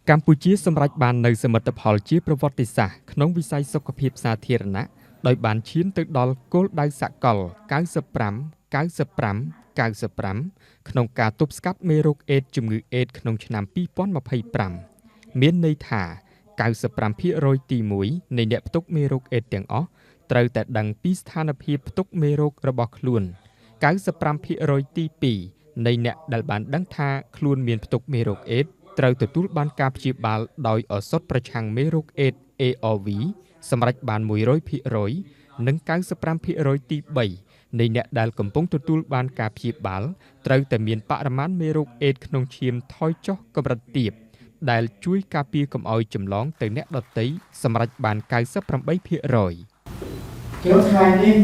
កម្ពុជាសម្រេចបាននូវសមិទ្ធផលជាប្រវត្តិសាស្ត្រក្នុងវិស័យសុខភាពសាធារណៈដោយបានឈានទៅដល់គោលដៅសកល95 95 95ក្នុងការទប់ស្កាត់មេរោគអេដស៍ជំងឺអេដស៍ក្នុងឆ្នាំ2025មានន័យថា 95% ទី1នៃអ្នកផ្ទុកមេរោគអេដស៍ទាំងអស់ត្រូវតែដឹងពីស្ថានភាពផ្ទុកមេរោគរបស់ខ្លួន 95% ទី2នៃអ្នកដែលបានដឹងថាខ្លួនមានផ្ទុកមេរោគអេដស៍ត្រូវទទួលបានការព្យាបាលដោយឱសថប្រឆាំងមេរោគអេដស៍ ARV សម្រាប់បាន 100% និង 95% ទី3នៃអ្នកដែលកំពុងទទួលបានការព្យាបាលត្រូវតែមានបរិមាណមេរោគអេដស៍ក្នុងឈាមថយចុះកម្រិតទាបដែលជួយការពារកុំឲ្យចម្លងទៅអ្នកដទៃសម្រាប់បាន 98%ថ្ងៃនេះ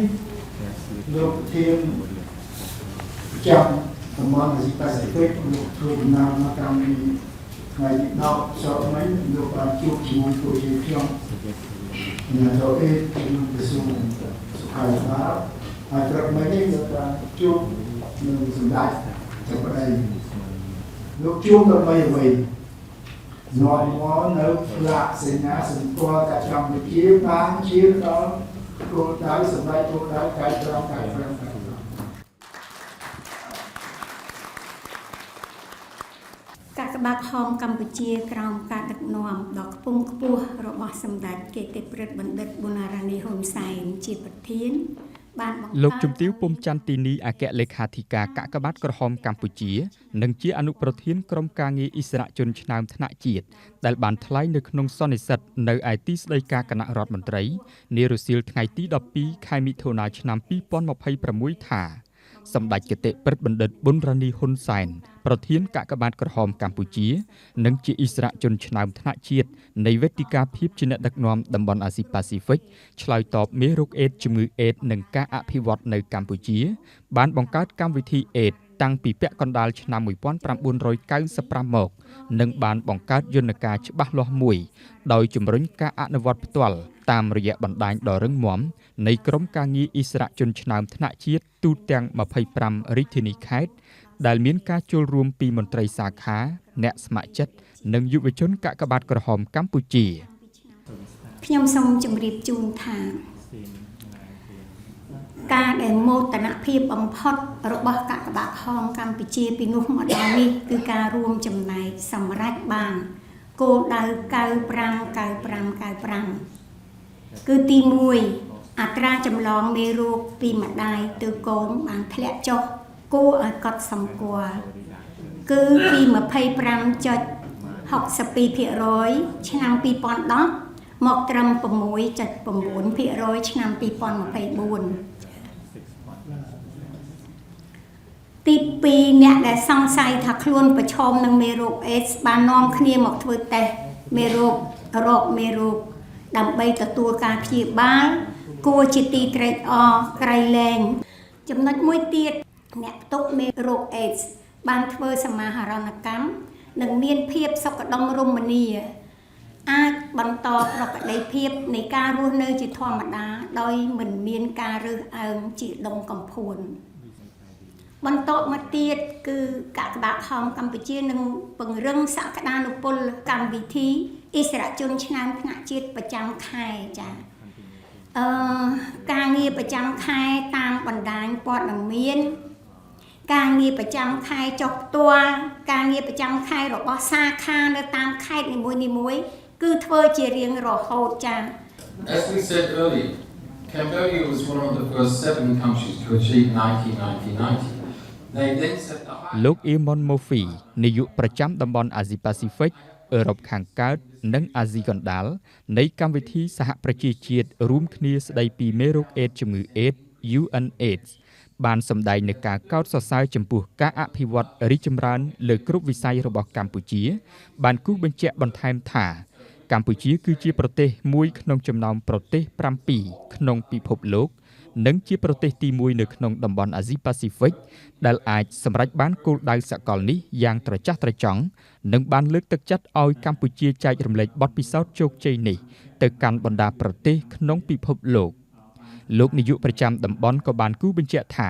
លោកធានចាប់តំបន់អាស៊ីប៉ាស៊ីហ្វិកលោកធ្វើដំណើរមកតាមថ្ងៃទី10សប្តាហ៍នេះលោកបានជួបជាមួយប្រជាខ្ញុំអ្នកចូលអេពីក្រសួងសុខាភិបាលហើយព្រឹកមិញនេះលោកបានជួបនឹងសម្ដេចចៅប្តីលោកជួបដើម្បីអ្វីនាំមកនៅផ្លាកសេនាសម្គាល់ថាកម្ពុជាបានឈានដល់គោលដៅសម្រាប់គោលដៅ95កាកបាទហោមកម្ពុជាក្រោមការដឹកនាំដ៏ខ្ពង់ខ្ពស់របស់សម្ដេចកេតិប្រិទ្ធបណ្ឌិតប៊ុនរ៉ានីហ៊ុនសែនជាប្រធានបានបង្កើតលោកជំទាវពុំច័ន្ទទីនីអគ្គលេខាធិការកាកបាទក្រហមកម្ពុជានិងជាអនុប្រធានក្រុមការងារអិសរាជជនឆ្នើមថ្នាក់ជាតិដែលបានថ្លែងនៅក្នុងសន្និសីទនៅឯទីស្តីការគណៈរដ្ឋមន្ត្រីនារសៀលថ្ងៃទី12ខែមិថុនាឆ្នាំ2026ថាសម្ដេចគតិប្រិទ្ធបណ្ឌិតប៊ុនរ៉ានីហ៊ុនសែនប្រធានកាកបាទក្រហមកម្ពុជានិងជាអិសរាជជនឆ្នើមថ្នាក់ជាតិនៃវេទិកាភាពជាអ្នកដឹកនាំតំបន់អាស៊ីប៉ាស៊ីហ្វិកឆ្លើយតបមេរោគអេដស៍ជំងឺអេដស៍និងការអភិវឌ្ឍនៅកម្ពុជាបានបង្កើតកម្មវិធីអេដស៍តាំងពីពាក់កណ្ដាលឆ្នាំ1995មកនិងបានបង្កើតយន្តការច្បាស់លាស់មួយដោយជំរុញការអនុវត្តផ្ទាល់តាមរយៈបណ្ដាញដ៏រឹងមាំនៃក្រុមការងារអិសរាជជនឆ្នើមថ្នាក់ជាតិទូទាំង25រាជធានីខេត្តដែលមានការចូលរួមពីមន្ត្រីសាខាអ្នកស្ម័គ្រចិត្តនិងយុវជនកាកបាទក្រហមកម្ពុជាខ្ញុំសូមជម្រាបជូនថាការដែលមោទនភាពបំផុតរបស់កាកបាទហោមកម្ពុជាពីនោះមកដល់នេះគឺការរួមចំណែកសម្រេចបានគោលដៅ95គឺទី1អត្រាចម្លងមេរោគពីម្ដាយទៅកូនបានធ្លាក់ចុះគួរឲ្យកត់សម្គាល់គឺពី 25.62% ឆ្នាំ2010មកត្រឹម 6.9% ឆ្នាំ2024ទី2អ្នកដែលសង្ស័យថាខ្លួនប្រឈមនឹងមេរោគអេដស៍បាននាំគ្នាមកធ្វើតេស្តមេរោគដើម្បីទទួលការព្យាបាលគួរជាទីត្រេកអរក្រៃលែងចំណុចមួយទៀតអ្នកផ្ទុកមេរោគអេដស៍បានធ្វើសមាហរណកម្មនិងមានភាពសុខដុមរមនាអាចបន្តប្រកបដីភាពនៃការរស់នៅជាធម្មតាដោយមិនមានការរើសអើងជាដុំកំភួនបន្តមកទៀតគឺកាកបាទហោមកម្ពុជានឹងពង្រឹងសក្តានុពលកម្មវិធីអិសរាជជនឆ្នើមថ្នាក់ជាតិប្រចាំខែចាការងារប្រចាំខែតាមបណ្ដាញព័ត៌មានការងារប្រចាំខែចុះផ្ទាល់ការងារប្រចាំខែរបស់សាខានៅតាមខេត្តនីមួយៗគឺធ្វើជារៀងរហូតចា As we said earlier, Cambodia was one of the first 7 countries to achieve 90-90-90. លោកអ៊ីម៉ុនម៉ូហ្វីនាយកប្រចាំតំបន់អាស៊ីប៉ាស៊ីហ្វិកអឺរ៉ុបខាងកើតនិងអាស៊ីកណ្ដាលនៃកម្មវិធីសហប្រជាជាតិរួមគ្នាស្ដីពីមេរោគអេដស៍ជំងឺអេដស៍ UNAIDS បានសម្ដែងនៅការកោតសរសើរចំពោះការអភិវឌ្ឍរីកចម្រើនលើគ្រប់វិស័យរបស់កម្ពុជាបានគូសបញ្ជាក់បន្ថែមថាកម្ពុជាគឺជាប្រទេសមួយក្នុងចំណោមប្រទេស7ក្នុងពិភពលោកនិងជាប្រទេសទី1នៅក្នុងតំបន់អាស៊ីប៉ាស៊ីហ្វិកដែលអាចសម្រេចបានគោលដៅសកលនេះយ៉ាងត្រចះត្រចង់និងបានលើកទឹកចិត្តឲ្យកម្ពុជាចែករំលែកបទពិសោធន៍ជោគជ័យនេះទៅកាន់បណ្ដាប្រទេសក្នុងពិភពលោកនាយកប្រចាំតំបន់ក៏បានគូសបញ្ជាក់ថា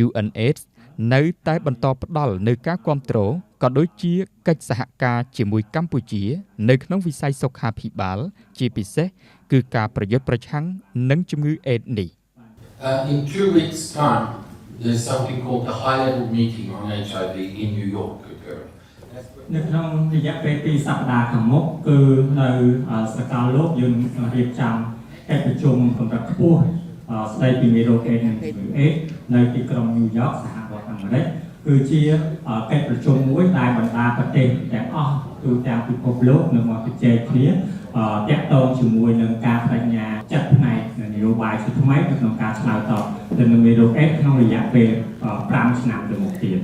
UNAIDS នៅតែបន្តផ្ដល់នូវការគាំទ្រ ក៏ដូចជាកិច្ចសហការជាមួយកម្ពុជានៅក្នុងវិស័យសុខាភិបាលជាពិសេសគឺការប្រយុទ្ធប្រឆាំងនឹងជំងឺអេដស៍នេះ In 2 weeks' time, there's something called the high-level meeting on HIV in New York. នៅក្នុងរយៈពេល2សប្តាហ៍ខាងមុខគឺនៅសកលលោកយើងរៀបចំកិច្ចប្រជុំកម្រិតខ្ពស់ស្ដីពីមេរោគអេដស៍និងជំងឺអេដស៍នៅទីក្រុងញូវយ៉កសហរដ្ឋអាមេរិកគឺជាកិច្ចប្រជុំមួយដែលបណ្ដាប្រទេសទាំងអស់ទូទាំងពិភពលោកនឹងមកជជែកគ្នាទាក់ទងជាមួយនឹងការបដិញ្ញាចិត្តផ្នែកនយោបាយថ្មីនៅក្នុងការឆ្លើយតបទៅនឹងមេរោគអេដស៍ក្នុងរយៈពេល5ឆ្នាំទៅមុខទៀត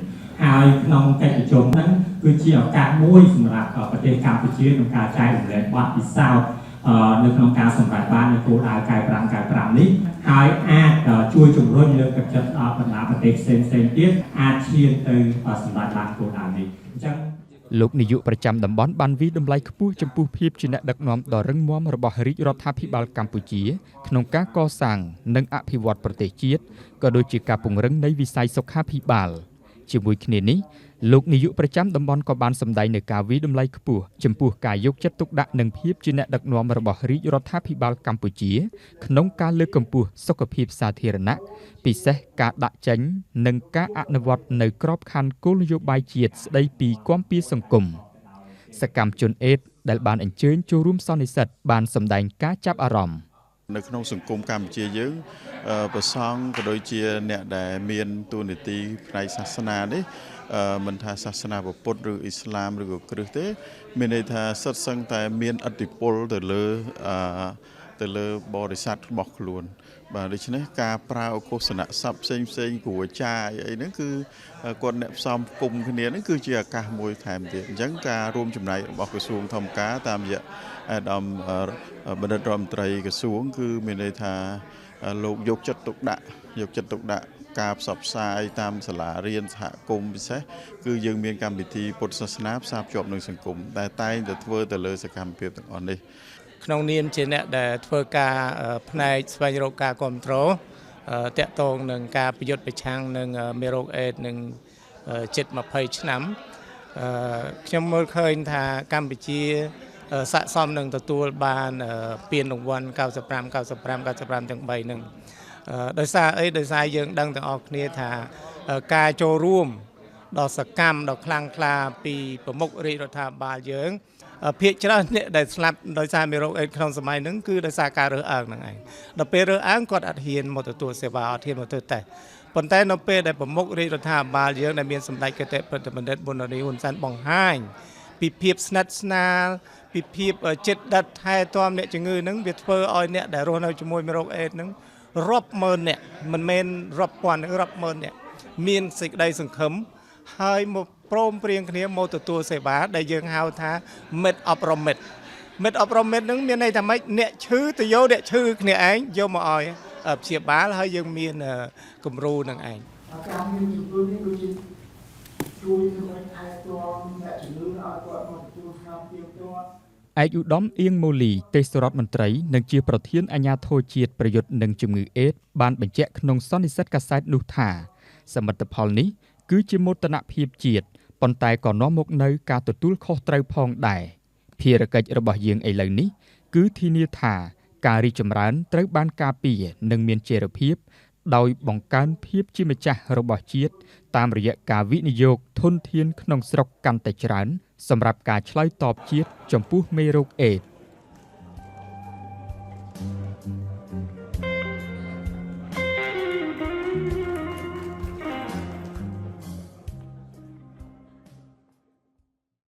ហើយក្នុងកិច្ចប្រជុំហ្នឹងគឺជាឱកាសមួយសម្រាប់ប្រទេសកម្ពុជាក្នុងការចែករំលែកបទពិសោធន៍នៅក្នុងការសម្រេចបាននូវគោលដៅកែប្រែ5នេះហើយអាចជួយជំរុញលើកទឹកចិត្តដល់បណ្ដាប្រទេសផ្សេងៗទៀតអាចឈានទៅសម្រេចបានគោលដៅនេះអញ្ចឹងលោកនាយកប្រចាំតំបន់បានវិតម្លៃខ្ពស់ចំពោះភាពជាអ្នកដឹកនាំដ៏រឹងមាំរបស់រាជរដ្ឋាភិបាលកម្ពុជាក្នុងការកសាងនិងអភិវឌ្ឍប្រទេសជាតិក៏ដូចជាការពង្រឹងនៃវិស័យសុខាភិបាលជាមួយគ្នានេះលោកនាយកប្រចាំតំបន់ក៏បានសម្ដែងនៅការវិតម្លៃខ្ពស់ចំពោះការយកចិត្តទុកដាក់និងភាពជាអ្នកដឹកនាំរបស់រាជរដ្ឋាភិបាលកម្ពុជាក្នុងការលើកកម្ពស់សុខភាពសាធារណៈពិសេសការដាក់ចេញនិងការអនុវត្តនៅក្របខ័ណ្ឌគោលនយោបាយជាតិស្ដីពីគាំពារសង្គមសកម្មជនអេដស៍ដែលបានអញ្ជើញចូលរួមសន្និសីទបានសម្ដែងការចាប់អារម្មណ៍នៅក្នុងសង្គមកម្ពុជាយើងប្រសង់ក៏ដូចជាអ្នកដែលមានតួនាទីផ្នែកសាសនានេះមិនថាសាសនាពុទ្ធឬអ៊ីស្លាមឬក៏គ្រិស្តទេមានន័យថាសិតសឹងតែមានឥទ្ធិពលទៅលើបរិស័ទរបស់ខ្លួនបាទដូច្នេះការប្រើឧបសនៈស័ព្ទផ្សេងគ្រូអាចារ្យអីហ្នឹងគឺគាត់អ្នកផ្សំគុំគ្នាហ្នឹងគឺជាឱកាសមួយថែមទៀតអញ្ចឹងការរួមចំណែករបស់ក្រសួងធម្មការតាមរយៈអាដាមបណ្ឌិតរដ្ឋមន្ត្រីក្រសួងគឺមានន័យថាលោកយកចិត្តទុកដាក់ការផ្សព្វផ្សាយតាមសាលារៀនសហគមន៍ពិសេសគឺយើងមានកម្មវិធីពុទ្ធសាសនាផ្សារភ្ជាប់នឹងសង្គមតែតែងតែធ្វើទៅលើសកម្មភាពទាំងអស់នេះក្នុងនាមជាអ្នកដែលធ្វើការផ្នែកស្វែងរកការគ្រប់គ្រងតាក់ទងនឹងការប្រយុទ្ធប្រឆាំងនឹងមេរោគអេដស៍នឹងជិត20ឆ្នាំខ្ញុំមើលឃើញថាកម្ពុជាស័ក្តិសមនឹងទទួលបានពានរង្វាន់95ទាំង3ហ្នឹងដោយសារអីដោយសារយើងដឹងទាំងអស់គ្នាថាការចូលរួមដ៏សកម្មដ៏ខ្លាំងក្លាពីប្រមុខរាជរដ្ឋាភិបាលយើងភាគច្រើនអ្នកដែលស្លាប់ដោយសារមេរោគអេដស៍ក្នុងសម័យហ្នឹងគឺដោយសារការរើសអើងហ្នឹងឯងដល់ពេលរើសអើងគាត់អត់ហ៊ានមកទទួលសេវាអត់ហ៊ានមកធ្វើតេស្តប៉ុន្តែនៅពេលដែលប្រមុខរាជរដ្ឋាភិបាលយើងដែលមានសម្ដេចគតិបណ្ឌិតប៊ុនរ៉ានីហ៊ុនសែនបង្ហាញពីភាពស្និទ្ធស្នាលពីភាពចិត្តដិតថែទាំអ្នកជំងឺហ្នឹងវាធ្វើឲ្យអ្នកដែលរស់នៅជាមួយមេរោគអេដស៍ហ្នឹងរាប់ម៉ឺនអ្នកមិនមែនរាប់ពាន់រាប់ម៉ឺនអ្នកមានសេចក្តីសង្ឃឹមហើយមកព្រមព្រៀងគ្នាមកទទួលសេវាដែលយើងហៅថាមិត្តអប់រំមិត្តហ្នឹងមានន័យថាម៉េចអ្នកឈឺទៅយកអ្នកឈឺគ្នាឯងយកមកឲ្យព្យាបាលហើយយើងមានគំរូនឹងឯងការមានជំនួយនេះដូចជាជួយនឹងថែទាំអ្នកជំងឺឲ្យគាត់មកទទួលការទៀងទាត់ឯកឧត្តមអៀងម៉ូលីទេសរដ្ឋមន្ត្រីនិងជាប្រធានអាជ្ញាធរជាតិប្រយុទ្ធនឹងជំងឺអេដស៍បានបញ្ជាក់ក្នុងសន្និសីទកាសែតនោះថាសមិទ្ធផលនេះគឺជាមោទនភាពជាតិប៉ុន្តែក៏នាំមកនូវការទទួលខុសត្រូវផងដែរភារកិច្ចរបស់យើងឥឡូវនេះគឺធានាថាការរីកចម្រើនត្រូវបានការពារនិងមានចីរភាពដោយបង្កើនភាពជាម្ចាស់របស់ជាតិតាមរយៈការវិនិយោគធនធានក្នុងស្រុកកាន់តែច្រើនសម្រាប់ការឆ្លើយតបជាតិចំពោះមេរោគអេដស៍